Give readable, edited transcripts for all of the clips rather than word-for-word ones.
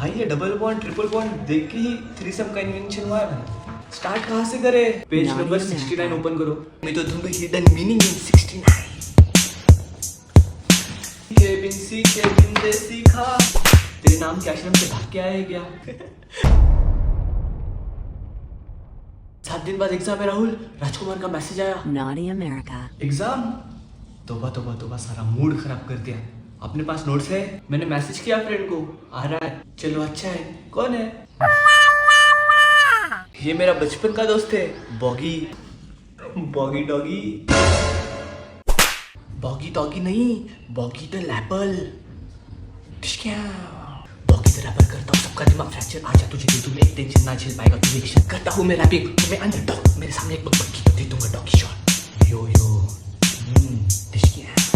भाई ये double bond triple bond देख के ही थ्रीसम का इन्वेंशन हुआ है भाई। स्टार्ट कहाँ से करे? पेज नंबर 69 ओपन करो। मैं तो दूंगा हिडन मीनिंग इन 69। केबिन सी केबिन दे सीखा, तेरे नाम के आश्रम से भाग के आए क्या? 7 दिन बाद एग्जाम है राहुल, राजकुमार का मैसेज आया। Naughty America. एग्जाम? तोबा तोबा तोबा, सारा मूड खराब कर दिया। अपने पास नोट्स है? मैंने मैसेज किया फ्रेंड को, आ रहा है। चलो अच्छा है। कौन है? ये मेरा बचपन का दोस्त है Bogie. Bogie doggy, Bogie doggy नहीं, Bogie the lapel. Bogie the rapper करता हूँ सबका दिमाग फ्रैक्चर। आजा तुझे दे दूं मैं एक टेंशन, ना झेल पाएगा तू रिएक्शन। करता हूँ मैं रैपिंग, मैं अंडरडॉग। मेरे सामने एक बकबकी तो दे दूंगा डॉगी शॉट। यो यो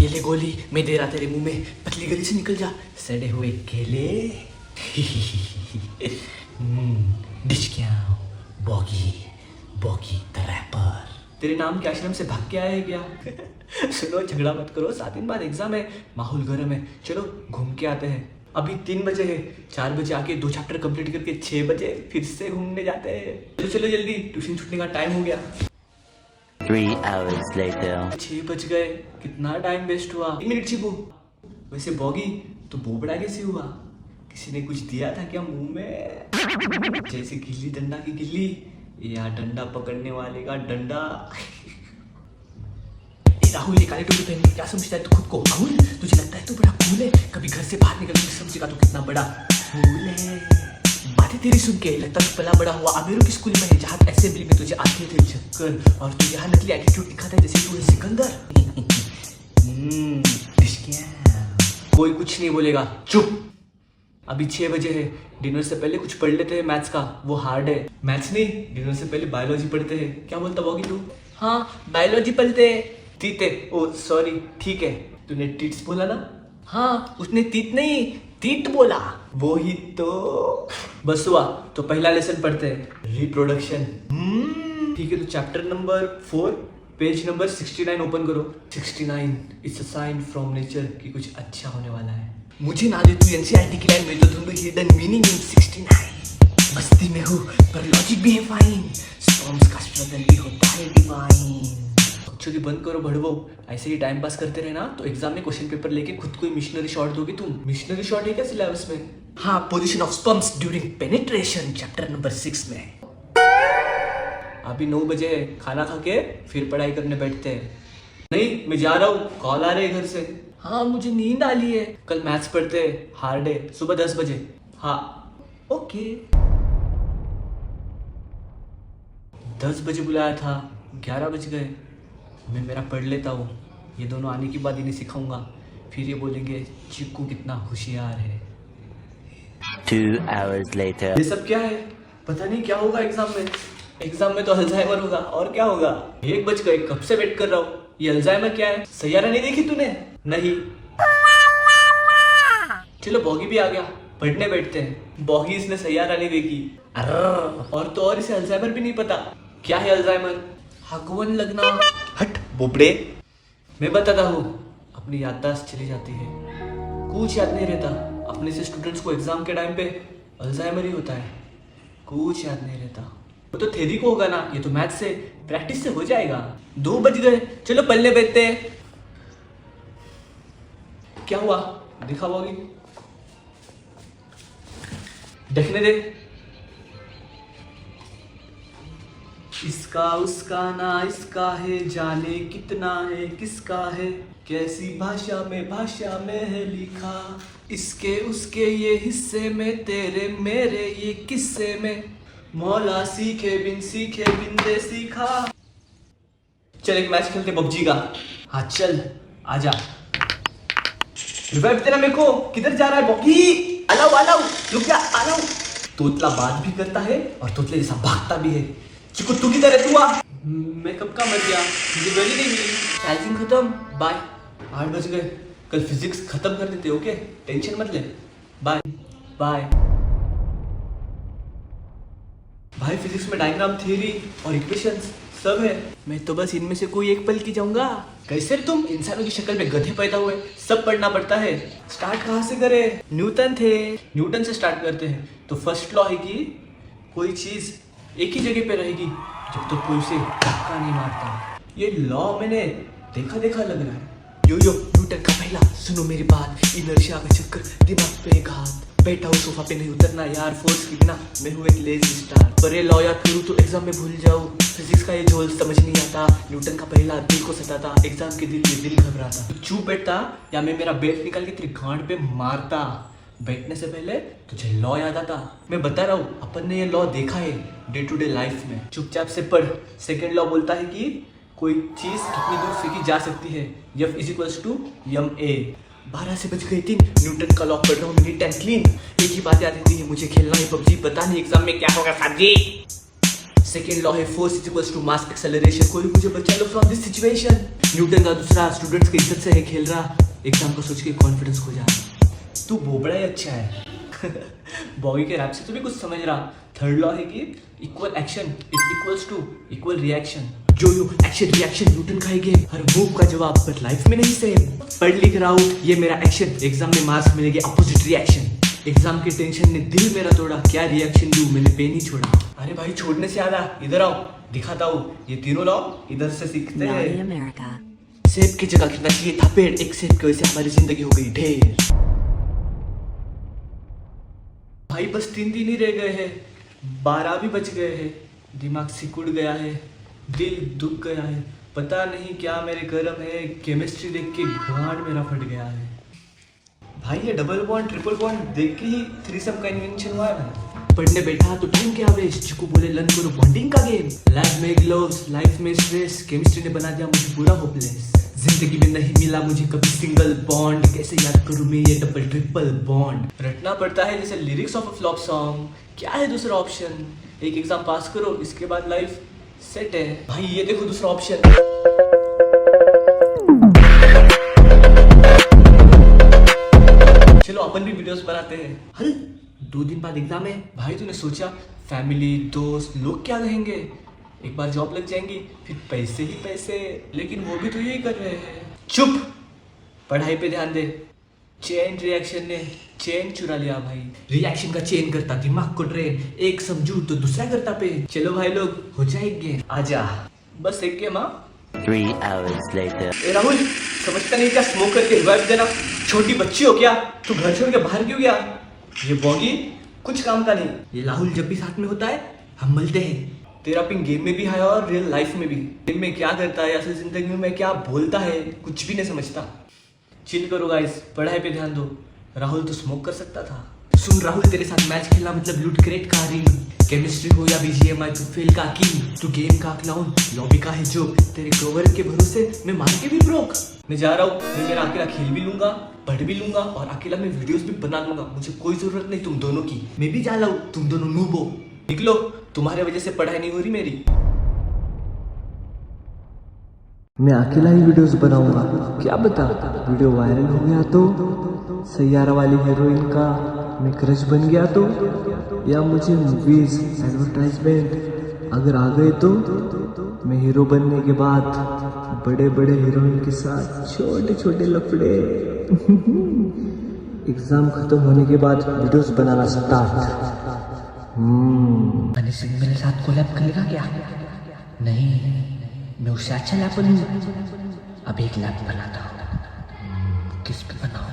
ये ले गोली, मैं दे रहा तेरे मुंह में, पतली गली से निकल जा। सड़े हुए केले। Bogey, bogey the rapper. तेरे नाम के आश्रम से भाग के आए क्या? सुनो झगड़ा मत करो, 7 दिन बाद एग्जाम है, माहौल गर्म है। चलो घूम के आते हैं। अभी 3 बजे है, 4 बजे आके 2 चैप्टर कंप्लीट करके 6 बजे फिर से घूमने जाते हैं। तो चलो जल्दी, ट्यूशन छूटने का टाइम हो गया। 3 hours later. 6 बज गए, कितना टाइम वेस्ट हुआ। 1 मिनट चिपू। वैसे बॉगी तो बोबड़ा कैसे हुआ? किसी ने कुछ दिया था क्या मुंह में? जैसे गिल्ली डंडा की गिल्ली या डंडा पकड़ने वाले का डंडा। राहुल ये काली टोपी पहन के क्या समझता है तू खुद को? राहुल तुझे लगता है तू बड़ा कूल है? कभी घर से बाहर निकल के समझेगा तू कितना बड़ा कूल है। बातें तेरी सुन के लगता है पला बड़ा हुआ अमीरों की स्कूल में है, जहाँ असेंबली में तुझे आते थे चक्कर और तू यहाँ नकली एटीट्यूड दिखाता है जैसे तू है सिकंदर। कोई कुछ नहीं बोलेगा, चुप। अभी 6 बजे है, डिनर से पहले कुछ पढ़ लेते हैं मैथ्स का, वो हार्ड है। मैथ्स नहीं, डिनर से पहले बायोलॉजी पढ़ते हैं। क्या बोलता होगी तू? हाँ बायोलॉजी पढ़ते हैं। तीते, ओ सॉरी, ठीक है। तूने टीट्स बोला ना? हाँ उसने तीत नहीं तीत बोला, वो ही तो। बस हुआ तो पहला लेसन पढ़ते हैं, रिप्रोडक्शन। ठीक है, तो chapter number 4 page number 69 open करो। 69 it's a sign from nature कि कुछ अच्छा होने वाला है। मुझे ना दे तू एनसीईआरटी की लाइन, में तो ढूंढो हिडन मीनिंग इन 69। मस्ती में हूँ पर लॉजिक भी है फाइन, स्टॉर्म्स का स्ट्रगल भी होता है डिवाइन। एक्चुअली बंद करो भड़वो, ऐसे ही टाइम पास करते रहना तो एग्जाम में क्वेश्चन पेपर लेके खुद को ही मिशनरी शॉट दोगे तुम। मिशनरी शॉट है क्या सिलेबस में? हाँ, position of sperms during penetration chapter number 6 में। अभी 9 बजे है, खाना खा के फिर पढ़ाई करने बैठते हैं। नहीं मैं जा रहा हूँ, कॉल आ रहे हैं घर से। हाँ मुझे नींद आ रही है, कल मैथ्स पढ़ते हैं, हार्ड है, सुबह 10 बजे। हाँ ओके। 10 बजे बुलाया था, 11 बज गए। मैं मेरा पढ़ लेता हूँ, ये दोनों आने के बाद इन्हें सिखाऊंगा, फिर ये बोलेंगे चिक्कू कितना होशियार है। 2 hours later. ये सब क्या है? पता नहीं क्या होगा एग्जाम में। एग्जाम में तो अल्जाइमर होगा, और क्या होगा? 1 बज गए, कब से वेट कर रहा हूँ। ये अल्जाइमर क्या है? सैयारा नहीं देखी तूने? नहीं। चलो बॉगी भी आ गया, पढ़ने बैठते हैं। बॉगी इसने सैयारा नहीं देखी। और तो और इसे अल्जाइमर भी नहीं पता। क्या है अल्जाइमर? हगवन लगना। हट बोबड़े। मैं बताता हूँ, अपनी याददाश्त चली जाती है, कुछ याद नहीं रहता। अपने से स्टूडेंट्स को एग्जाम के टाइम पे अल्जाइमर ही होता है, कुछ याद नहीं रहता। वो तो थ्योरी को होगा ना, ये तो मैथ से प्रैक्टिस से हो जाएगा। 2 बज गए, चलो पढ़ने बैठते हैं। क्या हुआ? दिखाओगी? देखने दे। इसका उसका ना इसका है, जाने कितना है किसका है, कैसी भाषा में है लिखा, इसके उसके ये हिस्से में, तेरे मेरे ये किस्से में, मौला सीखे बिन दे सीखा। चल एक मैच खेलते पबजी का। हाँ चल आजा। रिवाइव देना मेरे को। किधर जा रहा है बॉकी? अलाउ रुक जा, अलाउ। तोतला बात भी करता है और तोतले जैसा भागता भी है। चिकू तू किधर है? तू आ। मैं कब का मर गया, मुझे गोली नहीं मिली। चार्जिंग खत्म, बाय। 8 बज गए, कल फिजिक्स खत्म कर देते। ओके टेंशन मत ले, बाय बाय। भाई फिजिक्स में डायग्राम, थ्योरी और इक्वेशंस सब है। मैं तो बस इनमें से कोई एक पल की जाऊंगा। कैसे रे तुम इंसानों की शक्ल में गधे पैदा हुए, सब पढ़ना पड़ता है। स्टार्ट कहाँ से करें? न्यूटन थे, न्यूटन से स्टार्ट करते हैं। तो फर्स्ट लॉ है कि कोई चीज एक ही जगह पे रहेगी जब तक कोई उसे धक्का नहीं मारता। ये लॉ मैंने देखा देखा लग रहा है। यो न्यूटन का पहला, सुनो मेरी बात, इनर्शिया का चक्कर, दिमाग पे एक हाथ, बैठा हूँ सोफा पे नहीं उतरना यार, फोर्स के बिना मैं हूँ एक लेजी स्टार। पर ये लॉ याद करूँ तो एग्जाम में भूल जाऊँ, फिजिक्स का ये झोल समझ नहीं आता, न्यूटन का पहला दिल को सताता, एग्जाम के दिन ये दिल घबराता। तो चुप बैठता या मैं मेरा बेल्ट निकाल के तेरी गांड पे मारता। बैठने से पहले तुझे लॉ याद आता। मैं बता रहा हूँ, अपन ने ये लॉ देखा है डे टू डे लाइफ में। चुपचाप से पढ़। सेकेंड लॉ बोलता है कि कोई चीज कितनी दूर फेंकी जा सकती है, F = ma। 12 से बज गए 3, न्यूटन का लॉ पढ़ रहा हूँ नीट एंड क्लीन। एक ही बात याद रहती है मुझे, खेलना है पबजी, पता नहीं एग्जाम में क्या होगा साजी। सेकेंड लॉ है फोर्स = मास एक्सेलरेशन, कोई मुझे बचा लो फ्रॉम दिस सिचुएशन। न्यूटन का दूसरा, स्टूडेंट्स की इज्जत से है खेल रहा, एग्जाम को सोच के कॉन्फिडेंस खो जा रहा। तू बोबड़ा ही अच्छा है। बॉगी के रैप से तू भी कुछ समझ रहा। थर्ड लॉ है कि इक्वल एक्शन = इक्वल रिएक्शन। जो एक्शन रिएक्शन न्यूटन का ही गेम, हर मूव का जवाब पर लाइफ में नहीं सेम। पढ़ लिख रहा हूँ ये मेरा एक्शन, एग्जाम में मार्क्स मिलेंगे अपोजिट रिएक्शन। एग्जाम के टेंशन ने दिल मेरा तोड़ा, क्या रिएक्शन दूं मैंने पेन ही छोड़ा। अरे भाई छोड़ने से आधा, इधर आओ दिखाता हूँ। ये तीनों लॉ इधर से सीखते हैं। सेब की जगह गिरना चाहिए था पेड़, एक सेब की वजह से हमारी जिंदगी हो गई ढेर। भाई बस 3 दिन ही रह गए हैं, 12 भी बज गए हैं, दिमाग सिकुड़ गया है, दिल दुख गया है, पता नहीं क्या मेरे कर्म है, केमिस्ट्री देख के गांड मेरा फट गया है। भाई ये डबल बॉन्ड ट्रिपल बॉन्ड देख के ही थ्रीसम का इन्वेंशन हुआ है भाई। पढ़ने बैठा तो टाइम क्या वेस्ट, चिकू बोले लर्न करो बॉन्डिंग का गेम। लैब में ग्लोव्स, लाइफ में स्ट्रेस, केमिस्ट्री ने बना दिया मुझे पूरा होपलेस। जिंदगी में नहीं मिला मुझे कभी सिंगल बॉन्ड, कैसे याद करूं मैं ये डबल ट्रिपल बॉन्ड। रटना पड़ता है जैसे lyrics of a flop song. क्या है दूसरा ऑप्शन? एक एग्जाम पास करो, इसके बाद लाइफ सेट है। भाई ये देखो दूसरा ऑप्शन। चलो अपन भी वीडियोस बनाते हैं। अरे 2 दिन बाद एग्जाम है भाई, तूने सोचा फैमिली दोस्त लोग क्या कहेंगे? एक बार जॉब लग जाएंगी फिर पैसे ही पैसे, लेकिन वो भी तो यही कर रहे हैं। चुप, पढ़ाई पे ध्यान दे। चेन रिएक्शन ने चेन चुरा लिया भाई। रिएक्शन का चेन करता दिमाग को ड्रेन, एक समझू तो दूसरा करता पे। चलो भाई लोग हो जाएंगे, आजा बस एक गेम। 3 hours later. ए राहुल, समझता नहीं क्या स्मोक करके रिवाइव देना? छोटी बच्ची हो क्या तू? घर छोड़ के बाहर क्यों गया? ये बॉगी कुछ काम का नहीं। ये राहुल जब भी साथ में होता है हम मिलते हैं। तेरा पिंग गेम में भी है और रियल लाइफ में भी। गेम में क्या करता है, असल जिंदगी में क्या बोलता है, कुछ भी नहीं समझता। चिल करो गाइस, पढ़ाई पे ध्यान दो। राहुल तो स्मोक कर सकता था। सुन राहुल, तेरे साथ मैच खेलना मतलब लूट क्रेट का रिंग, केमिस्ट्री हो या बीजीएमआई तू फेल का किंग, तू गेम का क्लाउन लॉबी का है जो, तेरे कवर के भरोसे मैं मार के भी ब्रोक। मैं जा रहा हूँ, मैं मेरा अकेला खेल भी लूंगा, पढ़ भी लूंगा और अकेला मैं वीडियोस भी बना लूंगा। मुझे कोई जरूरत नहीं तुम दोनों की। मैं भी जा रहा हूँ, तुम दोनों नूब हो, निकलो, तुम्हारे वजह से पढ़ाई नहीं हो रही मेरी। मैं अकेला ही वीडियोस बनाऊंगा, क्या बता वीडियो वायरल हो गया तो, सैयारा वाली हीरोइन का मैं क्रश बन गया तो, या मुझे मूवीज एडवर्टाइजमेंट अगर आ गए तो, मैं हीरो बनने के बाद बड़े बड़े हीरोइन के साथ छोटे छोटे लफड़े। एग्जाम खत्म होने के बाद वीडियोस बनाना स्टार्ट। हनी सिंह मेरे साथ कोलैब करेगा क्या? नहीं, मैं उससे अच्छा लैप बनूंगा। अब एक लैप बनाता हूँ। किस पे बनाऊँ?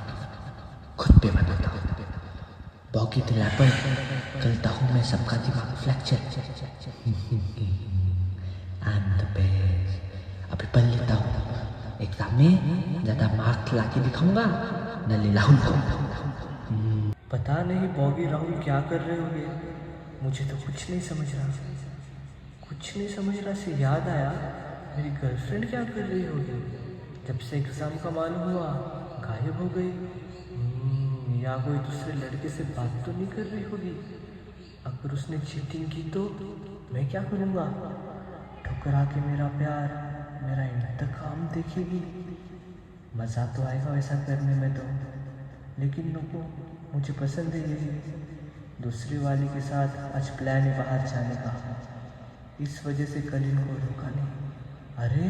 खुद पे बनाता हूँ। बॉगी द लैपर करता हूँ मैं सबका दिमाग fracture. I am the best. अभी पढ़ लेता हूँ, एग्जाम में ज्यादा मार्क्स ला के दिखाऊंगा, नली लाऊंगा। पता नहीं बॉगी राहुल क्या कर रहे होंगे, मुझे तो कुछ नहीं समझ रहा। कुछ नहीं समझ रहा से याद आया, मेरी गर्लफ्रेंड क्या कर रही होगी? जब से एग्जाम का मालूम हुआ गायब हो गई। या कोई दूसरे लड़के से बात तो नहीं कर रही होगी? अगर उसने चीटिंग की तो मैं क्या करूँगा? ठुकरा के मेरा प्यार मेरा इंतकाम देखेगी। मज़ा तो आएगा वैसा करने में तो, लेकिन नको, मुझे पसंद है यही। दूसरी वाली के साथ आज प्लान है बाहर जाने का। इस वजह से कल इनको रोका नहीं। अरे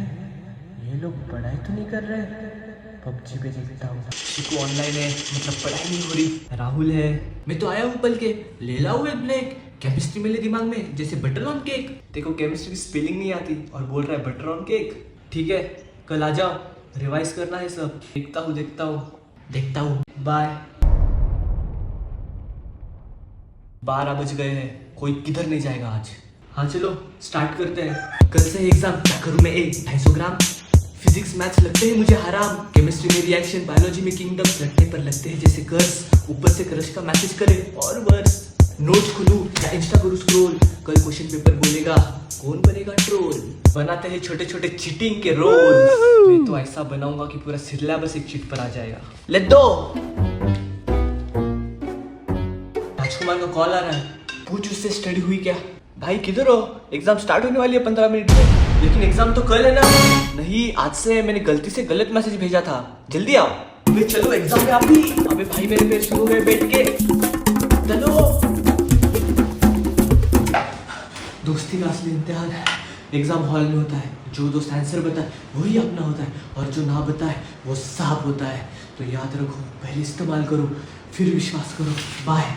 ये लोग पढ़ाई तो नहीं कर रहे, पबजी पे देखता हूँ। चिकू ऑनलाइन है, मतलब पढ़ाई नहीं हो रही। राहुल है, मैं तो आया हूँ पल के, ले लाऊं एक ब्लैक। केमिस्ट्री मेरे दिमाग में जैसे बटर ऑन केक। देखो केमिस्ट्री की स्पेलिंग नहीं आती और बोल रहा है बटर ऑन केक। ठीक है कल आ जाओ, रिवाइज करना है सब। देखता हूँ बाय। 12 बज गए हैं, कोई किधर नहीं जाएगा आज। हाँ चलो स्टार्ट करते हैं। कल से एग्जाम, क्या करूँ मैं 250 ग्राम। फिजिक्स मैथ्स लगते हैं मुझे हराम, केमिस्ट्री में रिएक्शन, बायोलॉजी में किंगडम्स, लगने पर लगते हैं जैसे कर्स। ऊपर से क्रश का मैसेज करे और वर्स। नोट्स खुलूं या इंस्टा करूं स्क्रॉल, कल क्वेश्चन पेपर बोलेगा कौन बनेगा ट्रोल। बनाते हैं छोटे छोटे चीटिंग के रोल। मैं तो ऐसा बनाऊंगा कि पूरा सिलेबस एक चिट पर आ जाएगा। लेट दो। राजकुमार का कॉल आ रहा है, पूछ उससे स्टडी हुई क्या। भाई किधर हो, एग्जाम स्टार्ट होने वाली है 15 मिनट में। लेकिन एग्जाम तो कल है ना। नहीं आज से, मैंने गलती से गलत मैसेज भेजा था, जल्दी आओ। अबे चलो एग्जाम में आप भी। अबे भाई मेरे पैर शुरू हुए बैठ के, चलो। दोस्ती का असली इम्तिहान एग्जाम हॉल में होता है। जो दोस्त आंसर बताए वही अपना होता है, और जो ना बताए वो सांप होता है। तो याद रखो, पहले इस्तेमाल करो फिर विश्वास करो। बाय।